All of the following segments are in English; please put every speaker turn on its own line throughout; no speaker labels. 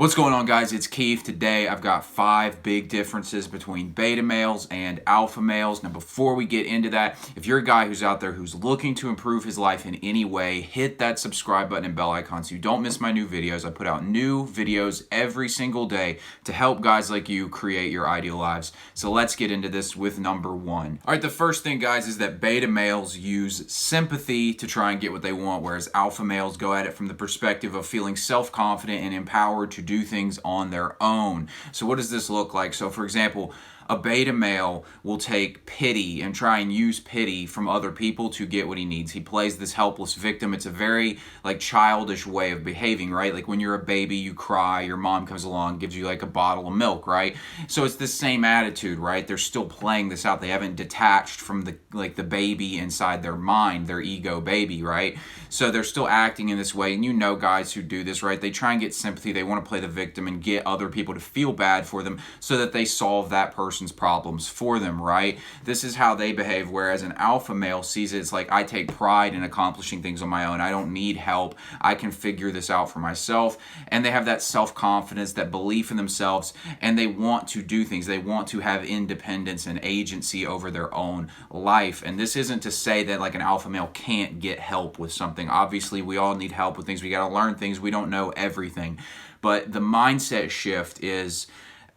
What's going on, guys? It's Keefe. Today I've got 5 big differences between beta males and alpha males. Now before we get into that, if you're a guy who's out there who's looking to improve his life in any way, hit that subscribe button and bell icon so you don't miss my new videos. I put out new videos every single day to help guys like you create your ideal lives. So let's get into this with number 1. All right, the first thing, guys, is that beta males use sympathy to try and get what they want, whereas alpha males go at it from the perspective of feeling self-confident and empowered to do things on their own. So what does this look like? So for example, a beta male will take pity and try and use pity from other people to get what he needs. He plays this helpless victim. It's a very childish way of behaving, right? Like when you're a baby, you cry, your mom comes along, gives you like a bottle of milk, right? So it's the same attitude, right? They're still playing this out. They haven't detached from the baby inside their mind, their ego baby, right? So they're still acting in this way. And you know guys who do this, right? They try and get sympathy. They want to play the victim and get other people to feel bad for them so that they solve that person's problems for them, right? This is how they behave, whereas an alpha male sees it's like, I take pride in accomplishing things on my own. I don't need help. I can figure this out for myself. And they have that self-confidence, that belief in themselves, and they want to do things. They want to have independence and agency over their own life. And this isn't to say that like an alpha male can't get help with something. Obviously, we all need help with things. We got to learn things. We don't know everything. But the mindset shift is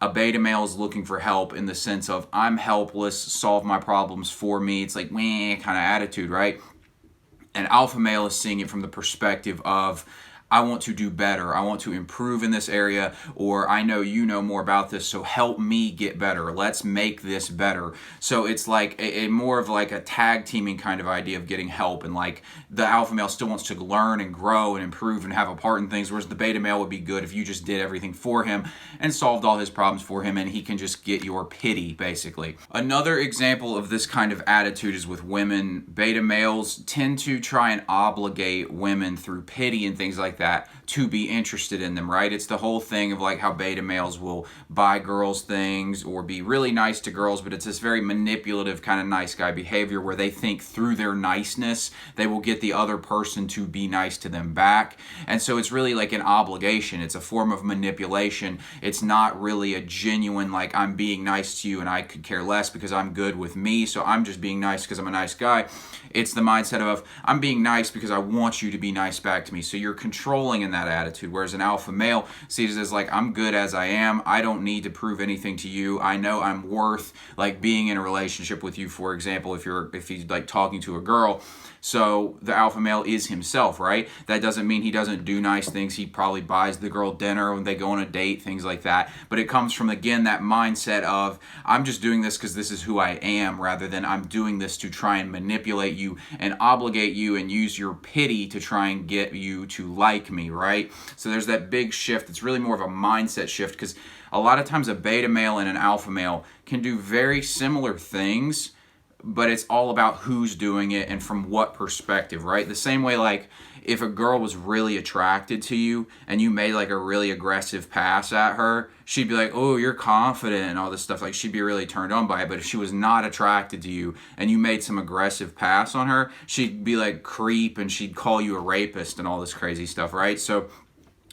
a beta male is looking for help in the sense of I'm helpless, solve my problems for me. It's like meh kind of attitude, right? An alpha male is seeing it from the perspective of I want to do better. I want to improve in this area, or I know you know more about this, so help me get better. Let's make this better. So it's like a more of like a tag teaming kind of idea of getting help, and like the alpha male still wants to learn and grow and improve and have a part in things, whereas the beta male would be good if you just did everything for him and solved all his problems for him and he can just get your pity, basically. Another example of this kind of attitude is with women. Beta males tend to try and obligate women through pity and things like that to be interested in them, right? It's the whole thing of like how beta males will buy girls things or be really nice to girls, but it's this very manipulative kind of nice guy behavior where they think through their niceness they will get the other person to be nice to them back. And so it's really like an obligation. It's a form of manipulation. It's not really a genuine like I'm being nice to you and I could care less because I'm good with me, so I'm just being nice because I'm a nice guy. It's the mindset of I'm being nice because I want you to be nice back to me. So you're controlling in that attitude, whereas an alpha male sees it as like I'm good as I am. I don't need to prove anything to you. I know I'm worth like being in a relationship with you, for example, if he's like talking to a girl. So the alpha male is himself, right? That doesn't mean he doesn't do nice things. He probably buys the girl dinner when they go on a date, things like that. But it comes from, again, that mindset of I'm just doing this because this is who I am, rather than I'm doing this to try and manipulate you and obligate you and use your pity to try and get you to like me, right? So there's that big shift. It's really more of a mindset shift, because a lot of times a beta male and an alpha male can do very similar things, but it's all about who's doing it and from what perspective, right? The same way, like, if a girl was really attracted to you and you made like a really aggressive pass at her, she'd be like, oh, you're confident and all this stuff. Like, she'd be really turned on by it. But if she was not attracted to you and you made some aggressive pass on her, she'd be like creep and she'd call you a rapist and all this crazy stuff, right? So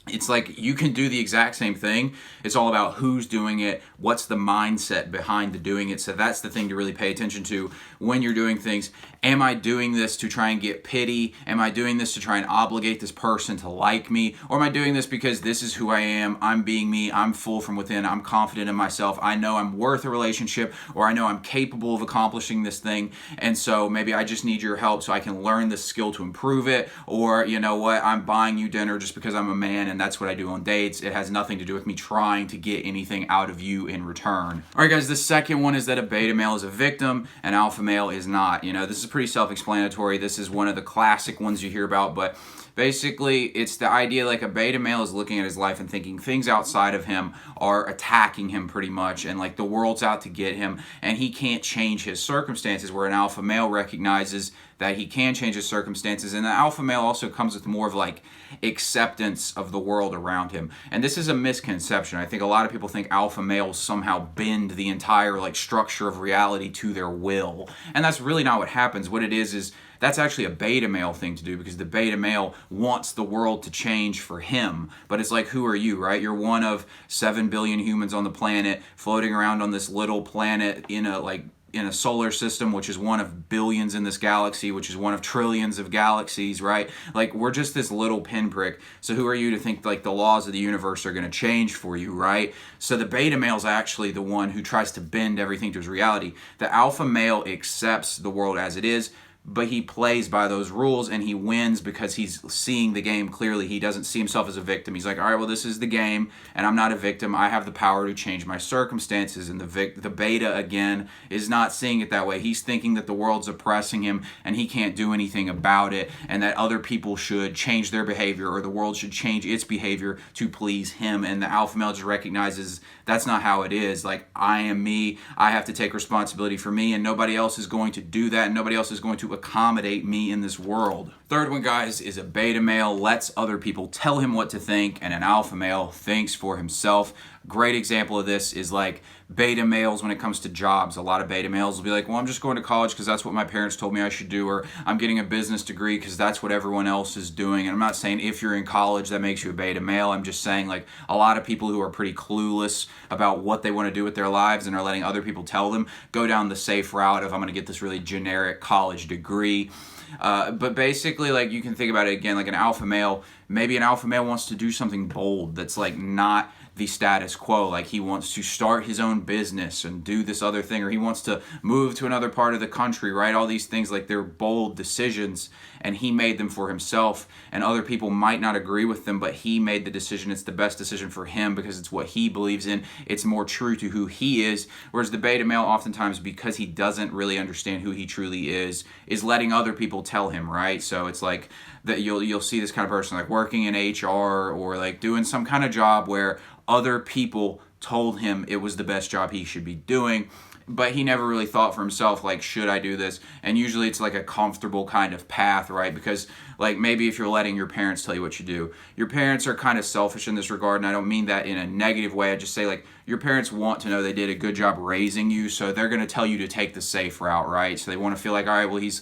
it's like you can do the exact same thing. It's all about who's doing it, what's the mindset behind the doing it. So that's the thing to really pay attention to when you're doing things. Am I doing this to try and get pity? Am I doing this to try and obligate this person to like me? Or am I doing this because this is who I am, I'm being me, I'm full from within, I'm confident in myself, I know I'm worth a relationship, or I know I'm capable of accomplishing this thing, and so maybe I just need your help so I can learn this skill to improve it, or you know what, I'm buying you dinner just because I'm a man and that's what I do on dates. It has nothing to do with me trying to get anything out of you in return. All right, guys, the second one is that a beta male is a victim, an alpha male is not. You know, this is pretty self-explanatory. This is one of the classic ones you hear about, but basically it's the idea like a beta male is looking at his life and thinking things outside of him are attacking him pretty much, and like the world's out to get him and he can't change his circumstances, where an alpha male recognizes that he can change his circumstances. And the alpha male also comes with more of like acceptance of the world around him. And this is a misconception. I think a lot of people think alpha males somehow bend the entire like structure of reality to their will. And that's really not what happens. What it is That's actually a beta male thing to do, because the beta male wants the world to change for him. But it's like, who are you, right? You're one of 7 billion humans on the planet, floating around on this little planet in a solar system, which is one of billions in this galaxy, which is one of trillions of galaxies, right? Like, we're just this little pinprick. So who are you to think like the laws of the universe are going to change for you, right? So the beta male is actually the one who tries to bend everything to his reality. The alpha male accepts the world as it is, but he plays by those rules, and he wins because he's seeing the game clearly. He doesn't see himself as a victim. He's like, all right, well, this is the game, and I'm not a victim. I have the power to change my circumstances. And the beta, again, is not seeing it that way. He's thinking that the world's oppressing him, and he can't do anything about it, and that other people should change their behavior, or the world should change its behavior to please him. And the alpha male just recognizes that's not how it is. Like, I am me. I have to take responsibility for me, and nobody else is going to do that, and nobody else is going to accommodate me in this world. Third one, guys, is a beta male lets other people tell him what to think, and an alpha male thinks for himself. Great example of this is like beta males when it comes to jobs. A lot of beta males will be like, well, I'm just going to college because that's what my parents told me I should do, or I'm getting a business degree because that's what everyone else is doing. And I'm not saying if you're in college that makes you a beta male. I'm just saying, like, a lot of people who are pretty clueless about what they want to do with their lives and are letting other people tell them go down the safe route of, I'm going to get this really generic college degree. But basically, like, you can think about it again, like an alpha male. Maybe an alpha male wants to do something bold that's like not the status quo. Like, he wants to start his own business and do this other thing, or he wants to move to another part of the country, right? All these things, like, they're bold decisions, and he made them for himself, and other people might not agree with them, but he made the decision. It's the best decision for him because it's what he believes in. It's more true to who he is. Whereas the beta male, oftentimes, because he doesn't really understand who he truly is letting other people tell him, right? So it's like that you'll see this kind of person like working in HR, or like doing some kind of job where other people told him it was the best job he should be doing, but he never really thought for himself, like, should I do this? And usually it's like a comfortable kind of path, right? Because, like, maybe if you're letting your parents tell you what you do, your parents are kind of selfish in this regard, and I don't mean that in a negative way. I just say, like, your parents want to know they did a good job raising you, so they're going to tell you to take the safe route, right? So they want to feel like, all right, well, he's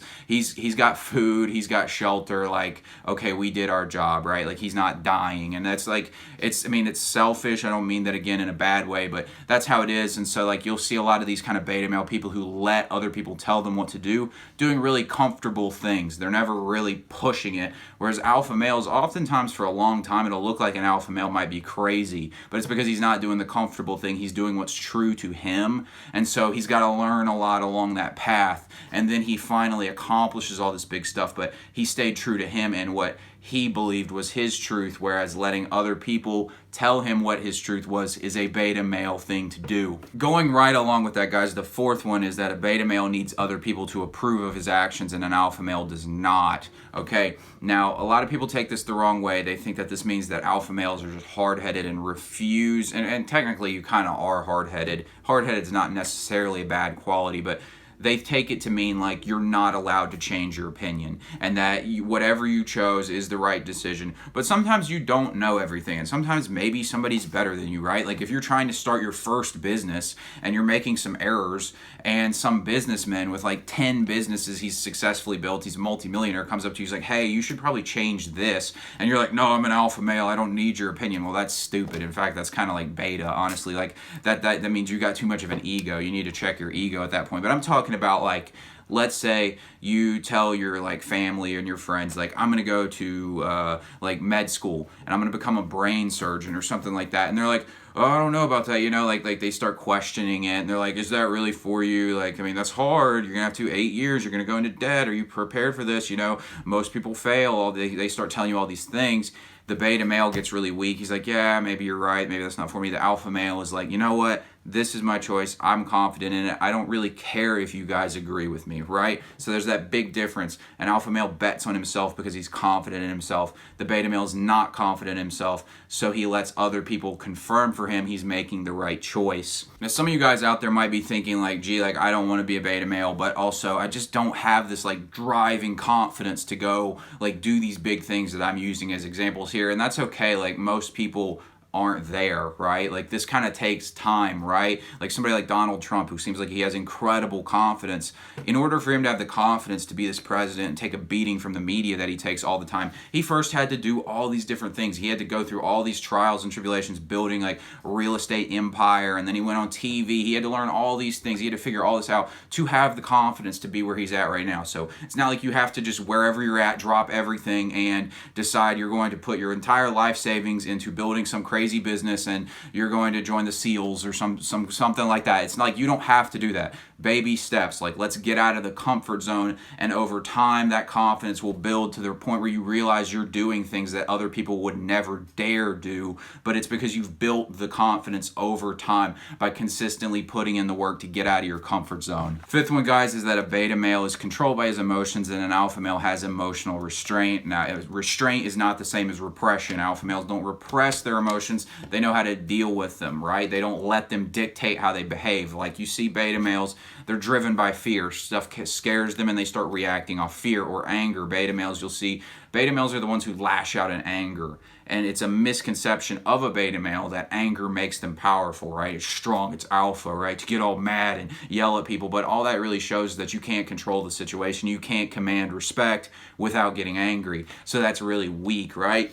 got food, he's got shelter, like, okay, we did our job, right? Like, he's not dying. And that's like, it's selfish. I don't mean that, again, in a bad way, but that's how it is. And so, like, you'll see a lot of these kind of beta male people who let other people tell them what to do, doing really comfortable things. They're never really pushing it. Whereas alpha males, oftentimes for a long time, it'll look like an alpha male might be crazy, but it's because he's not doing the comfortable thing. He's doing what's true to him. And so he's got to learn a lot along that path. And then he finally accomplishes all this big stuff, but he stayed true to him and what he believed was his truth, whereas letting other people tell him what his truth was is a beta male thing to do. Going right along with that, guys, the fourth one is that a beta male needs other people to approve of his actions, and an alpha male does not. Okay, now a lot of people take this the wrong way. They think that this means that alpha males are just hard-headed and refuse, and technically you kind of are hard-headed. Hard-headed is not necessarily a bad quality, but they take it to mean like you're not allowed to change your opinion, and that whatever you chose is the right decision. But sometimes you don't know everything, and sometimes maybe somebody's better than you, right? Like, if you're trying to start your first business and you're making some errors, and some businessman with like 10 businesses he's successfully built, he's a multimillionaire, comes up to you, he's like, hey, you should probably change this. And you're like, no, I'm an alpha male, I don't need your opinion. Well, that's stupid. In fact, that's kind of like beta, honestly. Like, that means you got too much of an ego. You need to check your ego at that point. But I'm talking about, like, let's say you tell your like family and your friends, like, I'm gonna go to like med school and I'm gonna become a brain surgeon or something like that, and they're like, oh, I don't know about that, you know, like they start questioning it, and they're like, is that really for you? Like, I mean, that's hard. You're gonna have to 8 years. You're gonna go into debt. Are you prepared for this? You know, most people fail. They start telling you all these things. The beta male gets really weak. He's like, yeah, maybe you're right. Maybe that's not for me. The alpha male is like, you know what? This is my choice. I'm confident in it. I don't really care if you guys agree with me, right? So there's that big difference. An alpha male bets on himself because he's confident in himself. The beta male is not confident in himself, so he lets other people confirm for him he's making the right choice. Now, some of you guys out there might be thinking like, gee, like, I don't want to be a beta male, but also I just don't have this like driving confidence to go like do these big things that I'm using as examples here. And that's okay. Like, most people aren't there, right? Like this kind of takes time, right? Like somebody like Donald Trump, who seems like he has incredible confidence. In order for him to have the confidence to be this president and take a beating from the media that he takes all the time, he first had to do all these different things. He had to go through all these trials and tribulations, building like a real estate empire, and then he went on TV. He had to learn all these things. He had to figure all this out to have the confidence to be where he's at right now. So it's not like you have to just wherever you're at, drop everything and decide you're going to put your entire life savings into building some crazy business and you're going to join the SEALs or something like that. It's like you don't have to do that. Baby steps. Like, let's get out of the comfort zone, and over time that confidence will build to the point where you realize you're doing things that other people would never dare do, but it's because you've built the confidence over time by consistently putting in the work to get out of your comfort zone. Fifth one, guys, is that a beta male is controlled by his emotions and an alpha male has emotional restraint. Now, restraint is not the same as repression. Alpha males don't repress their emotions. They know how to deal with them, right? They don't let them dictate how they behave. Like you see beta males, they're driven by fear. Stuff scares them and they start reacting off fear or anger. Beta males, you'll see, beta males are the ones who lash out in anger. And it's a misconception of a beta male that anger makes them powerful, right? It's strong, it's alpha, right? To get all mad and yell at people. But all that really shows that you can't control the situation. You can't command respect without getting angry. So that's really weak, right?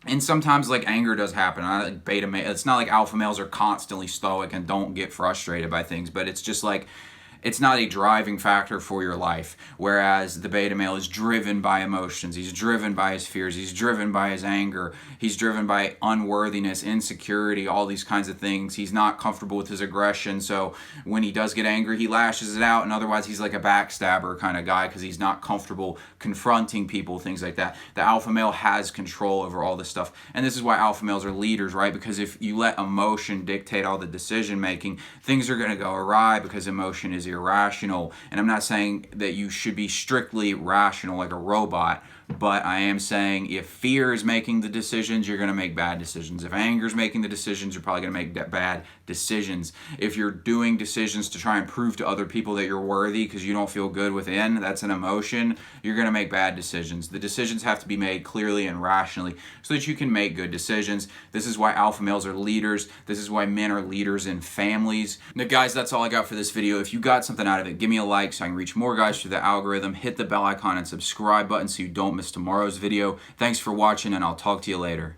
And sometimes like anger does happen. Like beta male, it's not like alpha males are constantly stoic and don't get frustrated by things, but it's just like it's not a driving factor for your life. Whereas the beta male is driven by emotions. He's driven by his fears. He's driven by his anger. He's driven by unworthiness, insecurity, all these kinds of things. He's not comfortable with his aggression. So when he does get angry, he lashes it out. And otherwise he's like a backstabber kind of guy because he's not comfortable confronting people, things like that. The alpha male has control over all this stuff. And this is why alpha males are leaders, right? Because if you let emotion dictate all the decision making, things are going to go awry because emotion is irrational. And I'm not saying that you should be strictly rational like a robot, but I am saying if fear is making the decisions, you're going to make bad decisions. If anger is making the decisions, you're probably going to make bad decisions. If you're doing decisions to try and prove to other people that you're worthy because you don't feel good within, that's an emotion, you're going to make bad decisions. The decisions have to be made clearly and rationally so that you can make good decisions. This is why alpha males are leaders. This is why men are leaders in families. Now, guys, that's all I got for this video. If you got something out of it, give me a like so I can reach more guys through the algorithm. Hit the bell icon and subscribe button so you don't miss tomorrow's video. Thanks for watching, and I'll talk to you later.